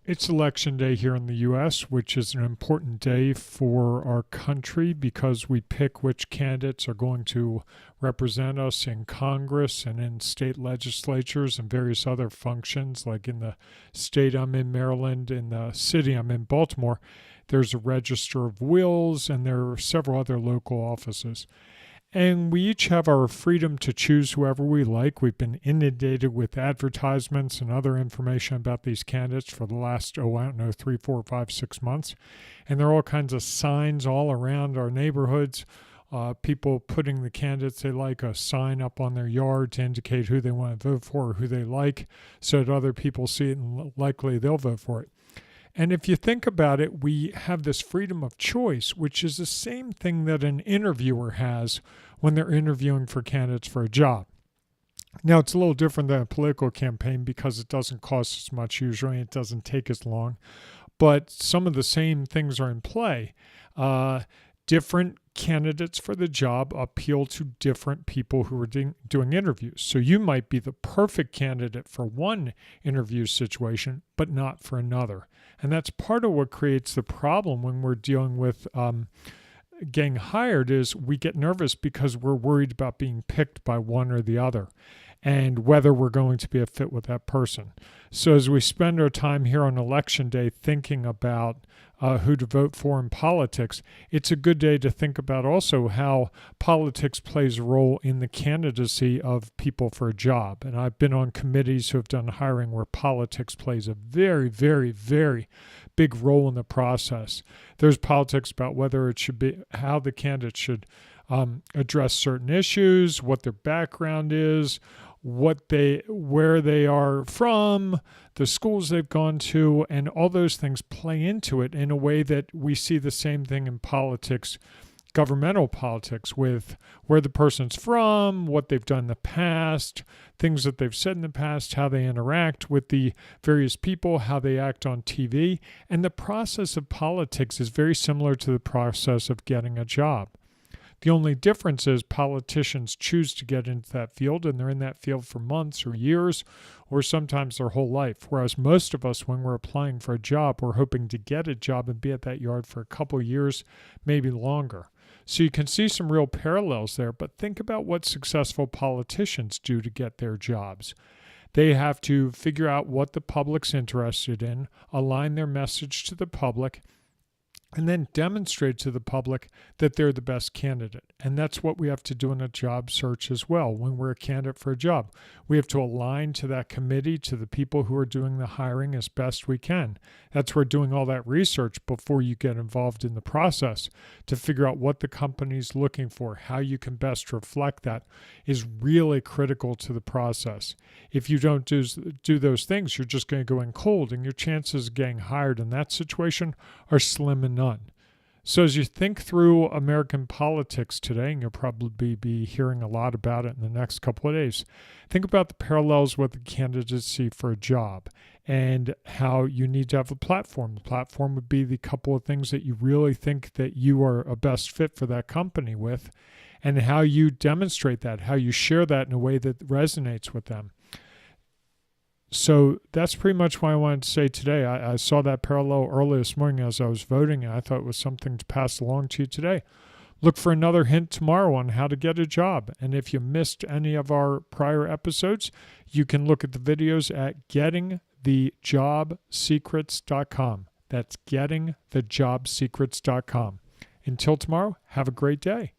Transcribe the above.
It's election day here in the U.S., which is an important day for our country because we pick which candidates are going to represent us in Congress and in state legislatures and various other functions. Like in the state I'm in, Maryland, in the city I'm in, Baltimore, there's a register of wills and there are several other local offices. And we each have our freedom to choose whoever we like. We've been inundated with advertisements and other information about these candidates for the last, I don't know, 3, 4, 5, 6 months. And there are all kinds of signs all around our neighborhoods. People putting the candidates they like a sign up on their yard to indicate who they want to vote for or who they like so that other people see it and likely they'll vote for it. And if you think about it, we have this freedom of choice, which is the same thing that an interviewer has when they're interviewing for candidates for a job. Now, it's a little different than a political campaign because it doesn't cost as much usually. It doesn't take as long. But some of the same things are in play. Different candidates for the job appeal to different people who are doing interviews. So you might be the perfect candidate for one interview situation, but not for another. And that's part of what creates the problem when we're dealing with getting hired is we get nervous because we're worried about being picked by one or the other and whether we're going to be a fit with that person. So as we spend our time here on election day thinking about who to vote for in politics, it's a good day to think about also how politics plays a role in the candidacy of people for a job. And I've been on committees who have done hiring where politics plays a very, very, very big role in the process. There's politics about whether it should be, how the candidate should address certain issues, what their background is, where they are from, the schools they've gone to, and all those things play into it in a way that we see the same thing in politics, governmental politics, with where the person's from, what they've done in the past, things that they've said in the past, how they interact with the various people, how they act on TV. And the process of politics is very similar to the process of getting a job. The only difference is politicians choose to get into that field, and they're in that field for months or years or sometimes their whole life. Whereas most of us, when we're applying for a job, we're hoping to get a job and be at that yard for a couple of years, maybe longer. So you can see some real parallels there, but think about what successful politicians do to get their jobs. They have to figure out what the public's interested in, align their message to the public, and then demonstrate to the public that they're the best candidate. And that's what we have to do in a job search as well. When we're a candidate for a job, we have to align to that committee, to the people who are doing the hiring as best we can. That's where doing all that research before you get involved in the process to figure out what the company's looking for, how you can best reflect that is really critical to the process. If you don't do those things, you're just going to go in cold, and your chances of getting hired in that situation are slim and none. So as you think through American politics today, and you'll probably be hearing a lot about it in the next couple of days, think about the parallels with the candidacy for a job and how you need to have a platform. The platform would be the couple of things that you really think that you are a best fit for that company with, and how you demonstrate that, how you share that in a way that resonates with them. So that's pretty much what I wanted to say today. I saw that parallel early this morning as I was voting, and I thought it was something to pass along to you today. Look for another hint tomorrow on how to get a job. And if you missed any of our prior episodes, you can look at the videos at gettingthejobsecrets.com. That's gettingthejobsecrets.com. Until tomorrow, have a great day.